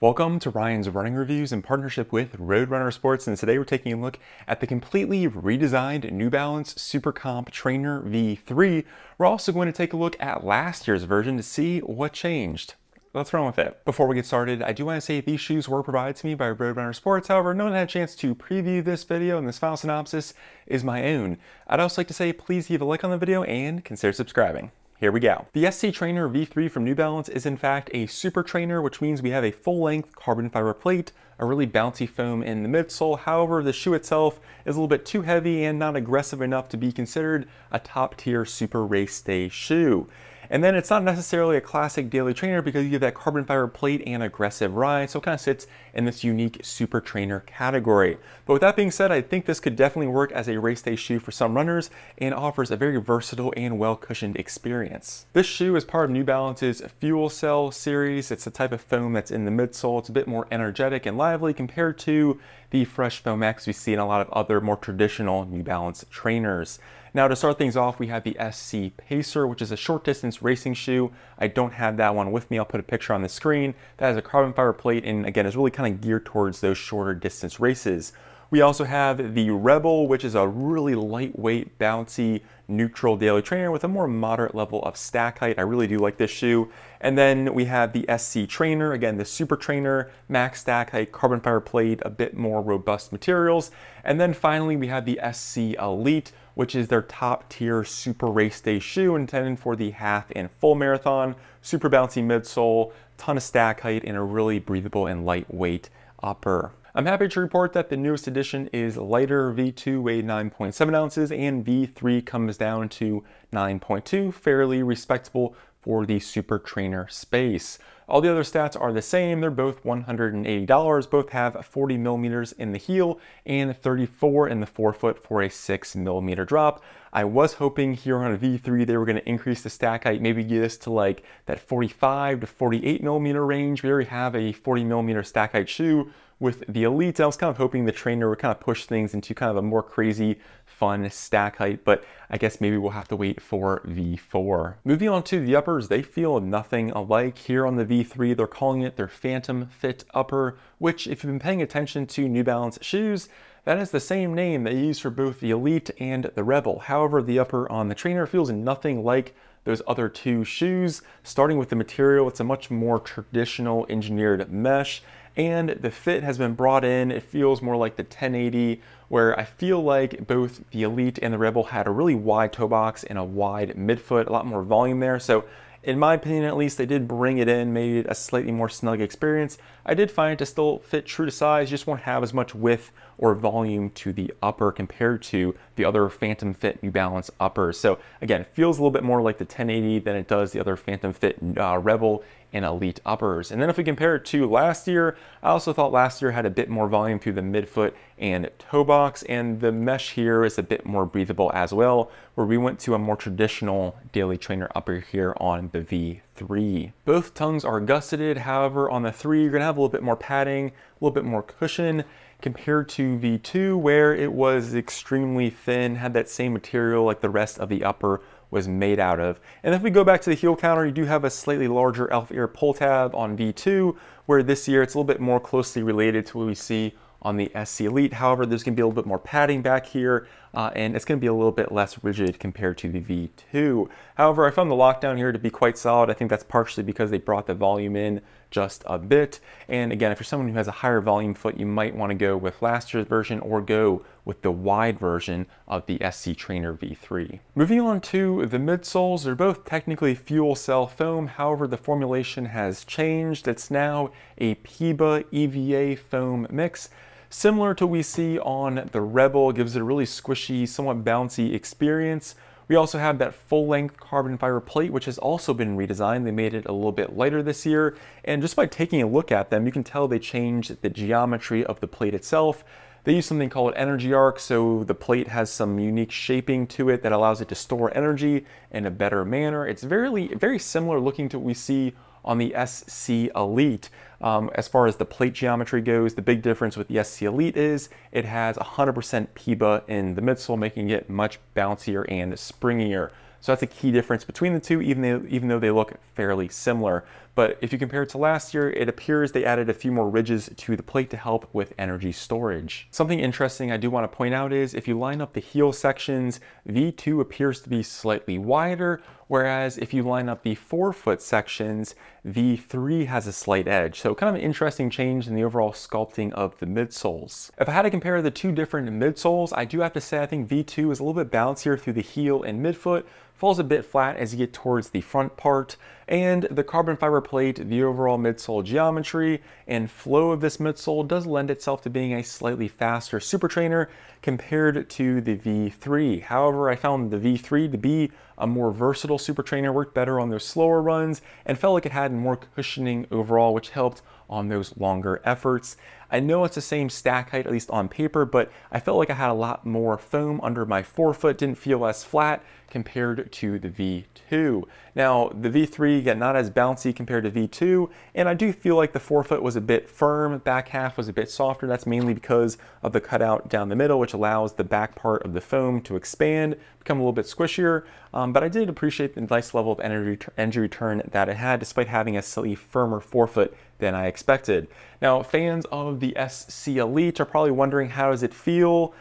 Welcome to Ryan's Running Reviews in partnership with Roadrunner Sports, and today we're taking a look at the completely redesigned New Balance SuperComp Trainer V3. We're also going to take a look at last year's version to see what changed. Let's run with it. Before we get started, I do want to say these shoes were provided to me by Roadrunner Sports. However, no one had a chance to preview this video, and this final synopsis is my own. I'd also like to say please leave a like on the video and consider subscribing. Here we go. The SC Trainer V3 from New Balance is in fact a super trainer, which means we have a full-length carbon fiber plate, a really bouncy foam in the midsole. However, the shoe itself is a little bit too heavy and not aggressive enough to be considered a top-tier super race day shoe. And then it's not necessarily a classic daily trainer because you have that carbon fiber plate and aggressive ride, so it kind of sits in this unique super trainer category. But with that being said, I think this could definitely work as a race day shoe for some runners and offers a very versatile and well-cushioned experience. This shoe is part of New Balance's FuelCell series. It's the type of foam that's in the midsole. It's a bit more energetic and lively compared to the Fresh Foam X we see in a lot of other more traditional New Balance trainers. Now to start things off, we have the SC Pacer, which is a short distance racing shoe. I don't have that one with me. I'll put a picture on the screen. That has a carbon fiber plate and again is really kind of geared towards those shorter distance races. We also have the Rebel, which is a really lightweight, bouncy, neutral daily trainer with a more moderate level of stack height. I really do like this shoe. And then we have the SC Trainer, again, the Super Trainer, max stack height, carbon fiber plate, a bit more robust materials. And then finally, we have the SC Elite, which is their top tier super race day shoe intended for the half and full marathon, super bouncy midsole, ton of stack height, and a really breathable and lightweight upper. I'm happy to report that the newest edition is lighter. V2 weighed 9.7 ounces and V3 comes down to 9.2, fairly respectable for the super trainer space. All the other stats are the same. They're both $180. Both have 40 millimeters in the heel and 34 in the forefoot for a 6 millimeter drop. I was hoping here on a V3 they were going to increase the stack height, maybe get us to like that 45 to 48 millimeter range. We already have a 40 millimeter stack height shoe with the Elite. I was kind of hoping the trainer would kind of push things into kind of a more crazy, fun stack height, but I guess maybe we'll have to wait for V4. Moving on to the uppers, they feel nothing alike. Here on the V3, they're calling it their Phantom Fit upper, which if you've been paying attention to New Balance shoes, that is the same name they use for both the Elite and the Rebel. However, the upper on the trainer feels nothing like those other two shoes. Starting with the material, it's a much more traditional engineered mesh, and the fit has been brought in. It feels more like the 1080, where I feel like both the Elite and the Rebel had a really wide toe box and a wide midfoot, a lot more volume there. So in my opinion, at least, they did bring it in, made it a slightly more snug experience. I did find it to still fit true to size, just won't have as much width or volume to the upper compared to the other Phantom Fit New Balance uppers. So again, it feels a little bit more like the 1080 than it does the other Phantom Fit Rebel and Elite uppers. And then if we compare it to last year, I also thought last year had a bit more volume through the midfoot and toe box, and the mesh here is a bit more breathable as well, where we went to a more traditional daily trainer upper here on the V3. Both tongues are gusseted. However, on the 3, you're gonna have a little bit more padding, a little bit more cushion compared to V2, where it was extremely thin, had that same material like the rest of the upper was made out of. And if we go back to the heel counter, you do have a slightly larger elf ear pull tab on V2, where this year it's a little bit more closely related to what we see on the SC Elite. However, there's going to be a little bit more padding back here, and it's going to be a little bit less rigid compared to the V2. However, I found the lockdown here to be quite solid. I think that's partially because they brought the volume in just a bit. And again, if you're someone who has a higher volume foot, you might want to go with last year's version or go with the wide version of the SC Trainer V3. Moving on to the midsoles, they're both technically FuelCell foam. However, the formulation has changed. It's now a PIBA EVA foam mix. Similar to what we see on the Rebel, it gives it a really squishy, somewhat bouncy experience. We also have that full-length carbon fiber plate, which has also been redesigned. They made it a little bit lighter this year, and just by taking a look at them, you can tell they changed the geometry of the plate itself. They use something called energy arc, so the plate has some unique shaping to it that allows it to store energy in a better manner. It's very similar looking to what we see on the SC Elite. As far as the plate geometry goes, the big difference with the SC Elite is it has 100% PIBA in the midsole, making it much bouncier and springier. So that's a key difference between the two, even though they look fairly similar. But if you compare it to last year, it appears they added a few more ridges to the plate to help with energy storage. Something interesting I do want to point out is if you line up the heel sections, V2 appears to be slightly wider, whereas if you line up the forefoot sections, V3 has a slight edge. So kind of an interesting change in the overall sculpting of the midsoles. If I had to compare the two different midsoles, I do have to say I think V2 is a little bit bouncier through the heel and midfoot, falls a bit flat as you get towards the front part, and the carbon fiber plate, the overall midsole geometry and flow of this midsole does lend itself to being a slightly faster super trainer compared to the V3. However, I found the V3 to be a more versatile super trainer, worked better on those slower runs, and felt like it had more cushioning overall, which helped on those longer efforts. I know it's the same stack height, at least on paper, but I felt like I had a lot more foam under my forefoot, didn't feel as flat compared to the V2. Now, the V3 got not as bouncy compared to V2, and I do feel like the forefoot was a bit firm, back half was a bit softer. That's mainly because of the cutout down the middle, which allows the back part of the foam to expand, become a little bit squishier, but I did appreciate the nice level of energy return that it had, despite having a slightly firmer forefoot than I expected. Now, fans of the SC Elite are probably wondering, how does it feel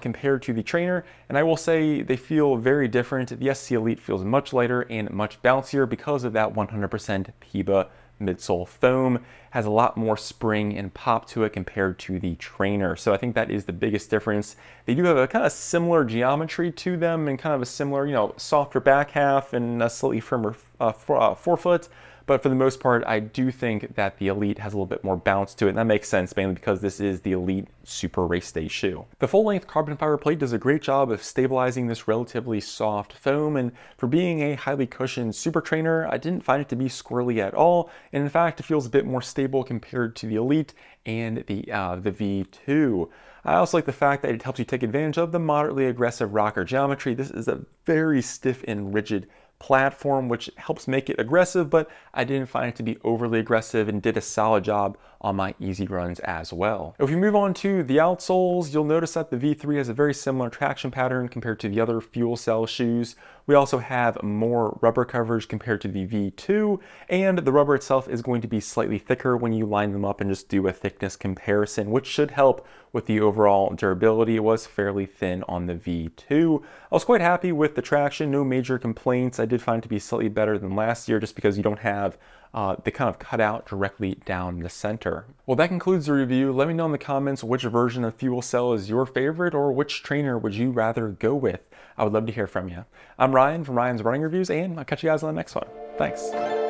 compared to the trainer? And I will say they feel very different. The SC Elite feels much lighter and much bouncier because of that 100% PIBA midsole foam. Has a lot more spring and pop to it compared to the trainer. So I think that is the biggest difference. They do have a kind of similar geometry to them and kind of a similar, softer back half and a slightly firmer forefoot. But for the most part, I do think that the Elite has a little bit more bounce to it, and that makes sense mainly because this is the Elite Super Race Day shoe. The full-length carbon fiber plate does a great job of stabilizing this relatively soft foam, and for being a highly cushioned super trainer, I didn't find it to be squirrely at all, and in fact, it feels a bit more stable compared to the Elite and the V2. I also like the fact that it helps you take advantage of the moderately aggressive rocker geometry. This is a very stiff and rigid platform, which helps make it aggressive, but I didn't find it to be overly aggressive and did a solid job on my easy runs as well. If we move on to the outsoles, you'll notice that the V3 has a very similar traction pattern compared to the other FuelCell shoes. We also have more rubber coverage compared to the V2, and the rubber itself is going to be slightly thicker when you line them up and just do a thickness comparison, which should help with the overall durability. It was fairly thin on the V2. I was quite happy with the traction, no major complaints. I did find it to be slightly better than last year just because you don't have the kind of cutout directly down the center. Well, that concludes the review. Let me know in the comments which version of FuelCell is your favorite, or which trainer would you rather go with. I would love to hear from you. I'm Ryan from Ryan's Running Reviews, and I'll catch you guys on the next one. Thanks.